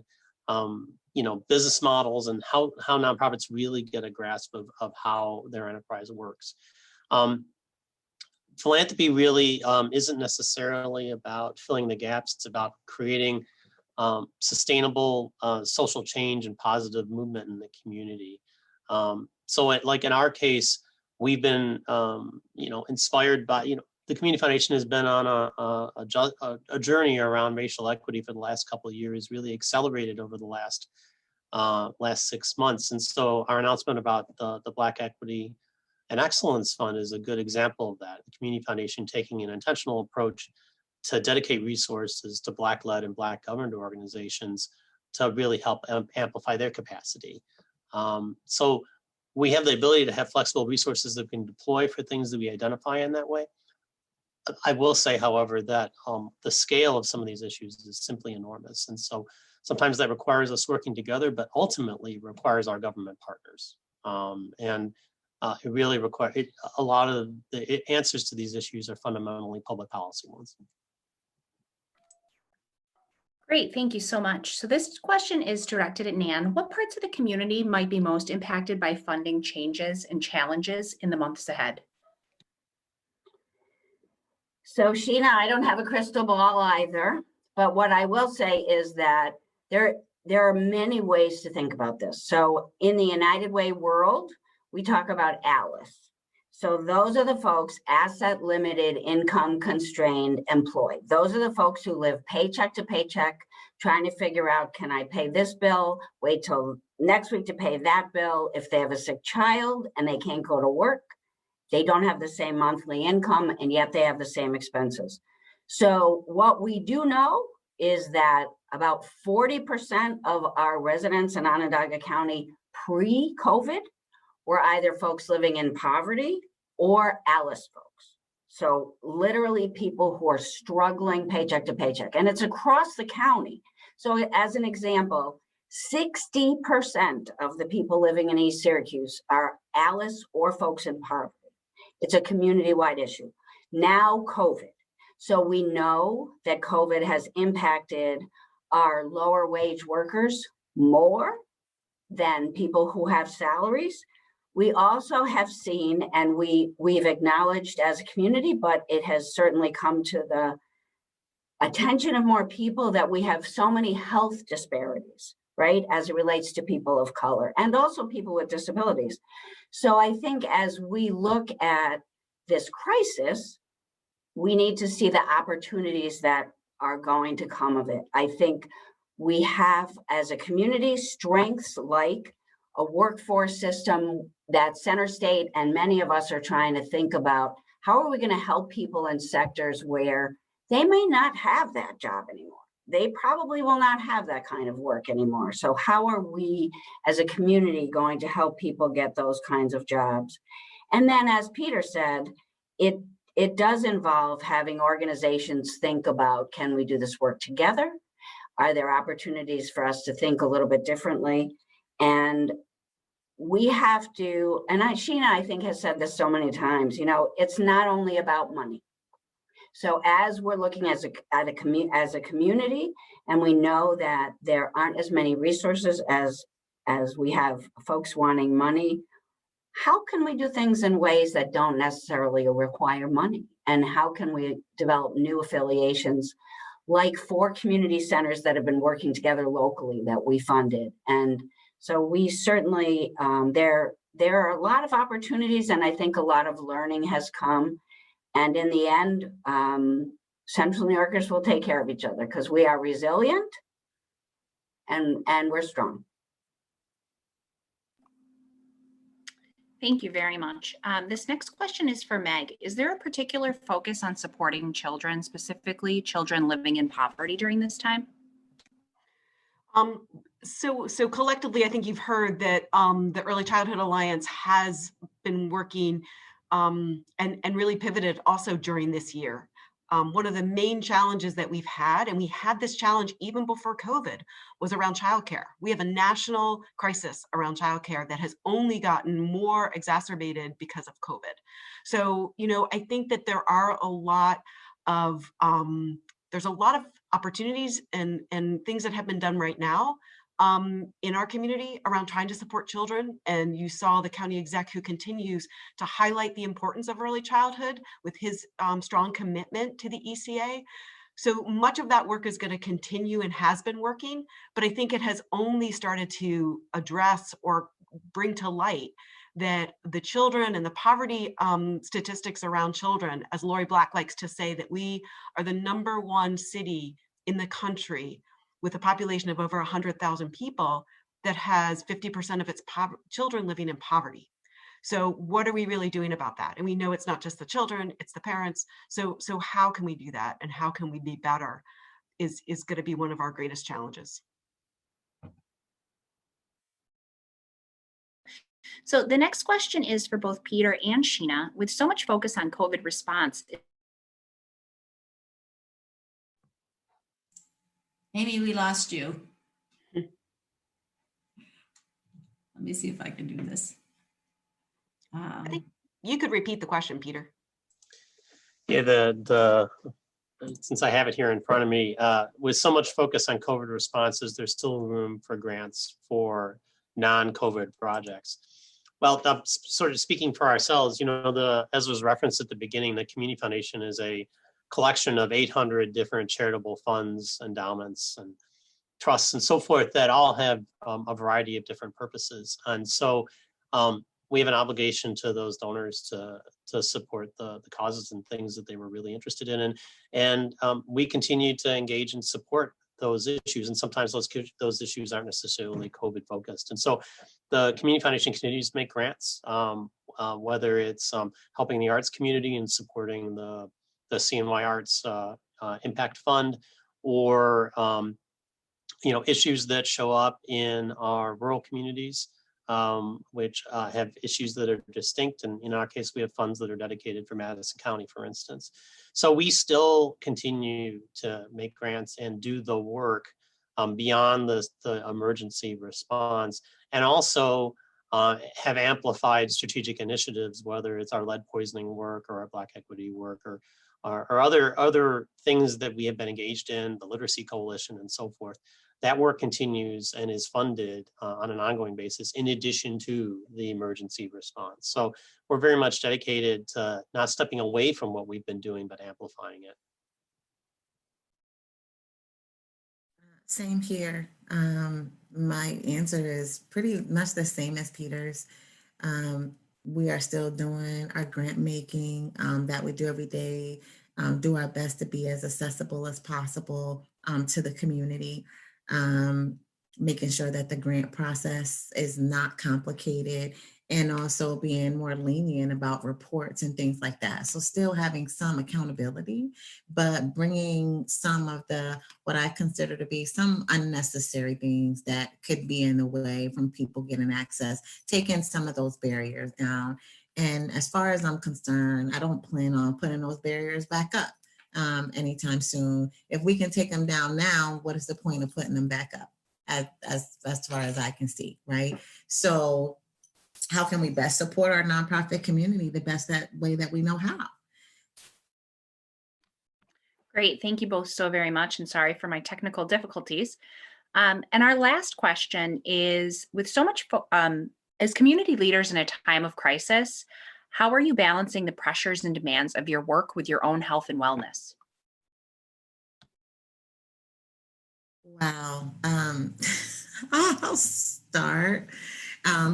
you know, business models and how nonprofits really get a grasp of how their enterprise works. Philanthropy really isn't necessarily about filling the gaps. It's about creating sustainable social change and positive movement in the community. So like in our case, we've been you know, inspired by, you know, the Community Foundation has been on a journey around racial equity for the last couple of years, really accelerated over the last 6 months. And so our announcement about the Black Equity and Excellence Fund is a good example of that. The Community Foundation taking an intentional approach to dedicate resources to Black-led and Black-governed organizations to really help amplify their capacity. So we have the ability to have flexible resources that we can deploy for things that we identify in that way. I will say, however, that the scale of some of these issues is simply enormous. And so sometimes that requires us working together, but ultimately requires our government partners. It really requires, a lot of the answers to these issues are fundamentally public policy ones. Great, thank you so much. So this question is directed at Nan. What parts of the community might be most impacted by funding changes and challenges in the months ahead? So Sheena, I don't have a crystal ball either, but what I will say is that there are many ways to think about this. So in the United Way world, we talk about ALICE. So those are the folks, asset limited, income constrained, employed. Those are the folks who live paycheck to paycheck, trying to figure out, can I pay this bill, wait till next week to pay that bill. If they have a sick child and they can't go to work, they don't have the same monthly income, and yet they have the same expenses. So what we do know is that about 40% of our residents in Onondaga County pre-COVID were either folks living in poverty or ALICE folks. So literally people who are struggling paycheck to paycheck, and it's across the county. So as an example, 60% of the people living in East Syracuse are ALICE or folks in poverty. It's a community-wide issue. Now COVID. So we know that COVID has impacted our lower wage workers more than people who have salaries. We also have seen, and we've acknowledged as a community, but it has certainly come to the attention of more people, that we have so many health disparities, right, as it relates to people of color and also people with disabilities. So I think as we look at this crisis, we need to see the opportunities that are going to come of it. I think we have, as a community, strengths like a workforce system that center state and many of us are trying to think about, how are we going to help people in sectors where they may not have that job anymore? They probably will not have that kind of work anymore. So how are we as a community going to help people get those kinds of jobs? And then, as Peter said, it does involve having organizations think about, can we do this work together? Are there opportunities for us to think a little bit differently? And we have to, and Sheena, I think, has said this so many times, it's not only about money. So as we're looking as a community, and we know that there aren't as many resources as we have folks wanting money, how can we do things in ways that don't necessarily require money? And how can we develop new affiliations, like 4 community centers that have been working together locally that we funded? And so we certainly, there are a lot of opportunities, and I think a lot of learning has come. And in the end, Central New Yorkers will take care of each other because we are resilient and we're strong. Thank you very much. This next question is for Meg. Is there a particular focus on supporting children, specifically children living in poverty during this time? So collectively, I think you've heard that the Early Childhood Alliance has been working and really pivoted also during this year. One of the main challenges that we've had, and we had this challenge even before COVID, was around childcare. We have a national crisis around childcare that has only gotten more exacerbated because of COVID. So, I think that there are a lot of opportunities and things that have been done right now in our community around trying to support children. And you saw the county exec who continues to highlight the importance of early childhood with his strong commitment to the ECA. So much of that work is going to continue and has been working, but I think it has only started to address or bring to light that the children and the poverty statistics around children, as Lori Black likes to say, that we are the #1 city in the country with a population of over 100,000 people that has 50% of its children living in poverty. So what are we really doing about that? And we know it's not just the children, it's the parents. So how can we do that? And how can we be better is going to be one of our greatest challenges. So the next question is for both Peter and Sheena. With so much focus on COVID response, Amy, we lost you. Let me see if I can do this. I think you could repeat the question, Peter. Yeah, since I have it here in front of me, with so much focus on COVID responses, there's still room for grants for non-COVID projects. Well, sort of speaking for ourselves, as was referenced at the beginning, the Community Foundation is a collection of 800 different charitable funds, endowments, and trusts and so forth that all have a variety of different purposes. And so we have an obligation to those donors to support the causes and things that they were really interested in. And we continue to engage and support those issues. And sometimes those issues aren't necessarily COVID focused. And so the Community Foundation continues to make grants, whether it's helping the arts community and supporting the CNY Arts Impact Fund, or issues that show up in our rural communities, which have issues that are distinct. And in our case, we have funds that are dedicated for Madison County, for instance. So we still continue to make grants and do the work beyond the emergency response, and also have amplified strategic initiatives, whether it's our lead poisoning work or our Black equity work or other things that we have been engaged in, the Literacy Coalition and so forth. That work continues and is funded on an ongoing basis in addition to the emergency response. So we're very much dedicated to not stepping away from what we've been doing, but amplifying it. Same here. My answer is pretty much the same as Peter's. We are still doing our grant making that we do every day, do our best to be as accessible as possible to the community, making sure that the grant process is not complicated, and also being more lenient about reports and things like that. So still having some accountability, but bringing some of what I consider to be some unnecessary things that could be in the way from people getting access, taking some of those barriers down. And as far as I'm concerned, I don't plan on putting those barriers back up anytime soon. If we can take them down now, what is the point of putting them back up as far as I can see, right? So how can we best support our nonprofit community the best way that we know how? Great, thank you both so very much, and sorry for my technical difficulties. And our last question is, with so much, as community leaders in a time of crisis, how are you balancing the pressures and demands of your work with your own health and wellness? Wow, I'll start.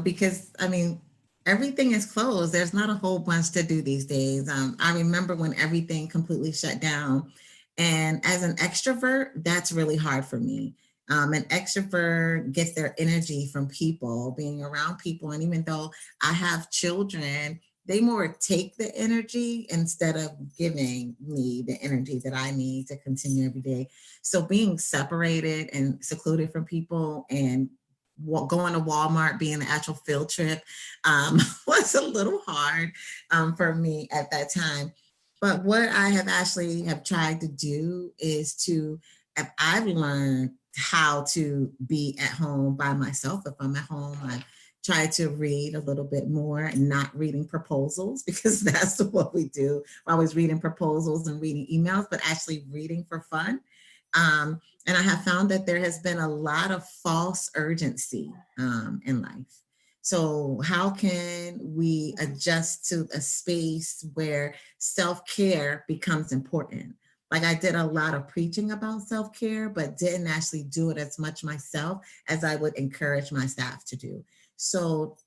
Because I mean, everything is closed. There's not a whole bunch to do these days. I remember when everything completely shut down. And as an extrovert, that's really hard for me. An extrovert gets their energy from people, being around people. And even though I have children, they more take the energy instead of giving me the energy that I need to continue every day. So being separated and secluded from people and going to Walmart, being an actual field trip was a little hard for me at that time. But what I have tried to do is I've learned how to be at home by myself. If I'm at home, I try to read a little bit more, not reading proposals, because that's what we do. We're always reading proposals and reading emails, but actually reading for fun. And I have found that there has been a lot of false urgency in life. So how can we adjust to a space where self-care becomes important? Like I did a lot of preaching about self-care, but didn't actually do it as much myself as I would encourage my staff to do. So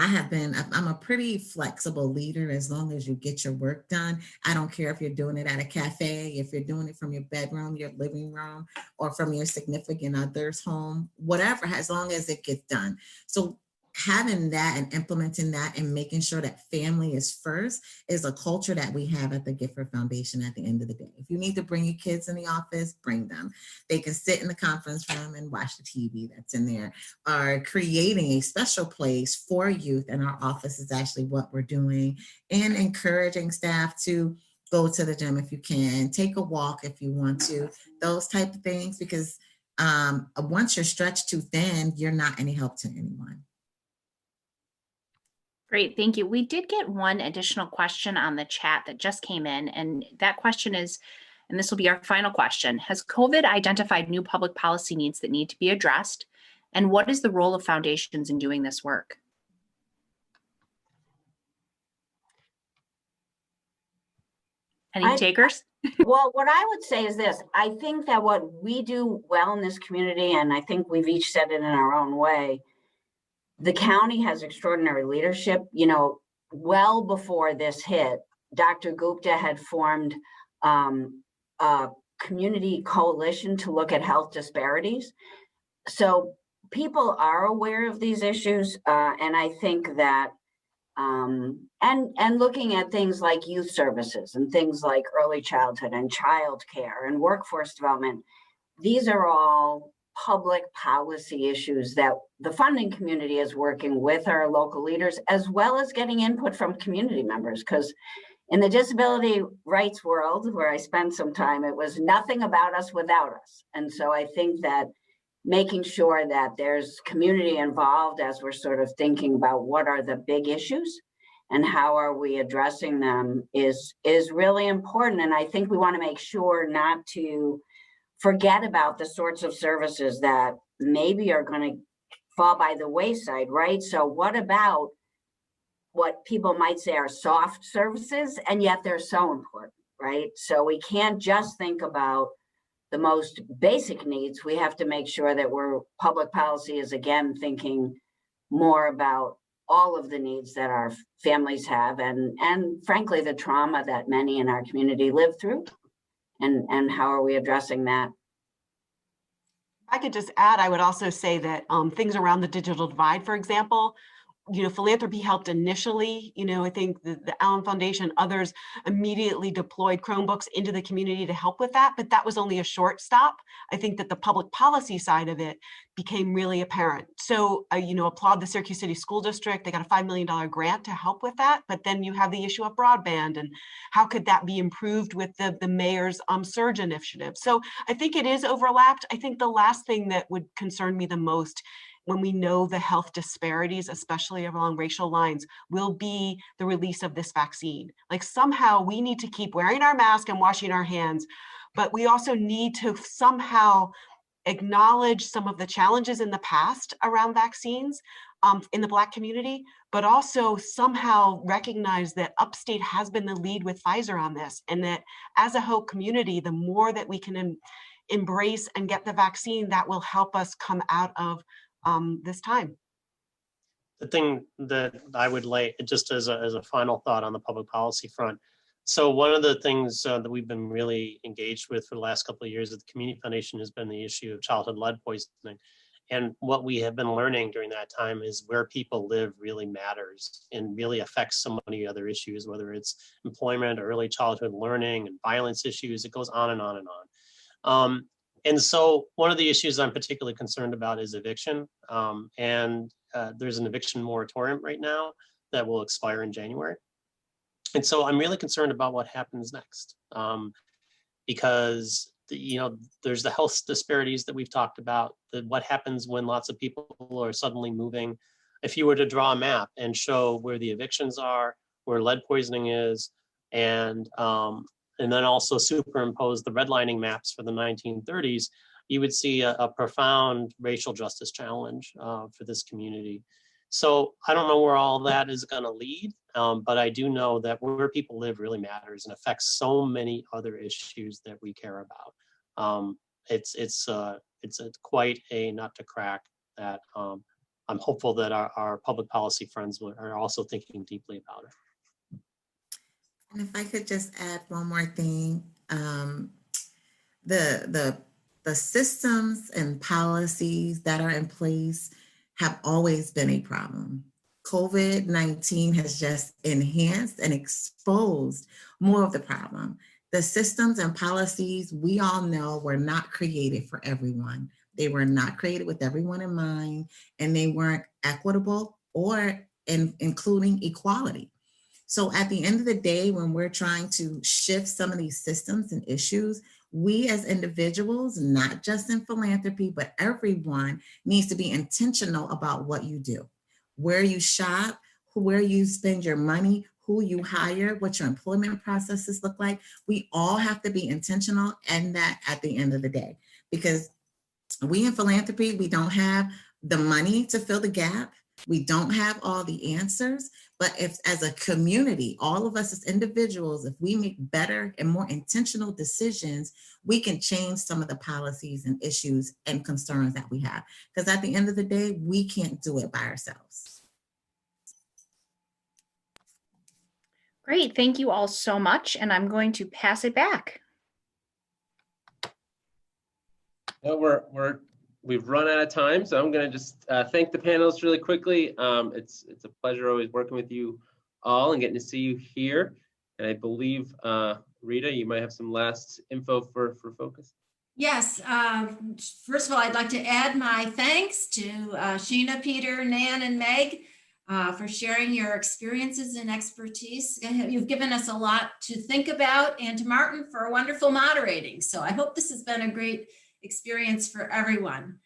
I'm a pretty flexible leader as long as you get your work done. I don't care if you're doing it at a cafe, if you're doing it from your bedroom, your living room, or from your significant other's home, whatever, as long as it gets done. So having that and implementing that and making sure that family is first is a culture that we have at the Gifford Foundation at the end of the day. If you need to bring your kids in the office, bring them. They can sit in the conference room and watch the TV that's in there. Or creating a special place for youth in our office is actually what we're doing, and encouraging staff to go to the gym if you can, take a walk if you want to, those type of things, because once you're stretched too thin, you're not any help to anyone. Great, thank you. We did get one additional question on the chat that just came in, and that question is, and this will be our final question, has COVID identified new public policy needs that need to be addressed? And what is the role of foundations in doing this work? Any takers? Well, what I would say is this. I think that what we do well in this community, and I think we've each said it in our own way, the county has extraordinary leadership. You know, well before this hit, Dr. Gupta had formed a community coalition to look at health disparities. So people are aware of these issues, and I think that and looking at things like youth services and things like early childhood and childcare and workforce development, these are all public policy issues that the funding community is working with our local leaders, as well as getting input from community members. Because in the disability rights world, where I spent some time, it was nothing about us without us. And so I think that making sure that there's community involved as we're sort of thinking about what are the big issues and how are we addressing them is really important. And I think we want to make sure not to forget about the sorts of services that maybe are going to fall by the wayside, right? So what about what people might say are soft services, and yet they're so important, right? So we can't just think about the most basic needs. We have to make sure that public policy is again thinking more about all of the needs that our families have and frankly, the trauma that many in our community live through. And how are we addressing that? I could just add, I would also say that things around the digital divide, for example, you know, philanthropy helped initially. You know, I think the Allyn Foundation, others immediately deployed Chromebooks into the community to help with that, but that was only a short stop. I think that the public policy side of it became really apparent. So, you know, applaud the Syracuse City School District. They got a $5 million grant to help with that, but then you have the issue of broadband and how could that be improved with the mayor's surge initiative. So I think it is overlapped. I think the last thing that would concern me the most when we know the health disparities, especially along racial lines, will be the release of this vaccine. Like somehow we need to keep wearing our mask and washing our hands, but we also need to somehow acknowledge some of the challenges in the past around vaccines in the Black community, but also somehow recognize that upstate has been the lead with Pfizer on this, and that as a whole community, the more that we can embrace and get the vaccine, that will help us come out of this time. The thing that I would lay just as a final thought on the public policy front. So one of the things that we've been really engaged with for the last couple of years at the Community Foundation has been the issue of childhood lead poisoning. And what we have been learning during that time is where people live really matters and really affects so many other issues, whether it's employment, early childhood learning, and violence issues. It goes on and on and on. And so one of the issues I'm particularly concerned about is eviction. There's an eviction moratorium right now that will expire in January. And so I'm really concerned about what happens next, because there's the health disparities that we've talked about, what happens when lots of people are suddenly moving. If you were to draw a map and show where the evictions are, where lead poisoning is, and then also superimpose the redlining maps for the 1930s, you would see a profound racial justice challenge for this community. So I don't know where all that is going to lead, but I do know that where people live really matters and affects so many other issues that we care about. It's quite a nut to crack that I'm hopeful that our public policy friends are also thinking deeply about it. And if I could just add one more thing, the systems and policies that are in place have always been a problem. COVID-19 has just enhanced and exposed more of the problem. The systems and policies we all know were not created for everyone. They were not created with everyone in mind, and they weren't equitable or including equality. So at the end of the day, when we're trying to shift some of these systems and issues, We as individuals, not just in philanthropy, but everyone needs to be intentional about what you do, where you shop, where you spend your money, who you hire, what your employment processes look like. We all have to be intentional and that at the end of the day, because we in philanthropy, we don't have the money to fill the gap. We don't have all the answers, but if as a community, all of us as individuals, if we make better and more intentional decisions, we can change some of the policies and issues and concerns that we have. Because at the end of the day, we can't do it by ourselves. Great, thank you all so much, and I'm going to pass it back. No, we've run out of time, so I'm going to just thank the panelists really quickly. It's a pleasure always working with you all and getting to see you here. And I believe, Rita, you might have some last info for Focus. Yes. First of all, I'd like to add my thanks to Sheena, Peter, Nan, and Meg for sharing your experiences and expertise. You've given us a lot to think about, and to Martin for wonderful moderating. So I hope this has been a great experience for everyone.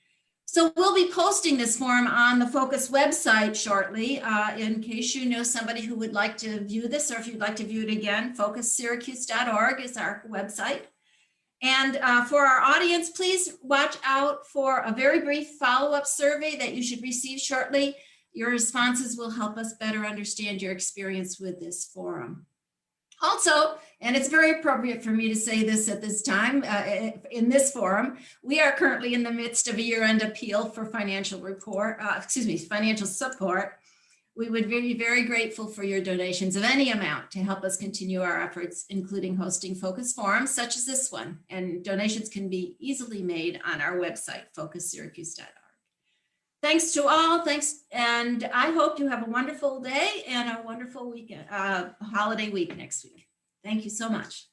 So we'll be posting this forum on the Focus website shortly, in case you know somebody who would like to view this, or if you'd like to view it again, focussyracuse.org is our website. And for our audience, please watch out for a very brief follow-up survey that you should receive shortly. Your responses will help us better understand your experience with this forum. Also, and it's very appropriate for me to say this at this time in this forum, we are currently in the midst of a year-end appeal for financial support. We would be very grateful for your donations of any amount to help us continue our efforts, including hosting focus forums such as this one. And donations can be easily made on our website, focussyracuse.org. Thanks to all, and I hope you have a wonderful day and a wonderful weekend, holiday week next week. Thank you so much.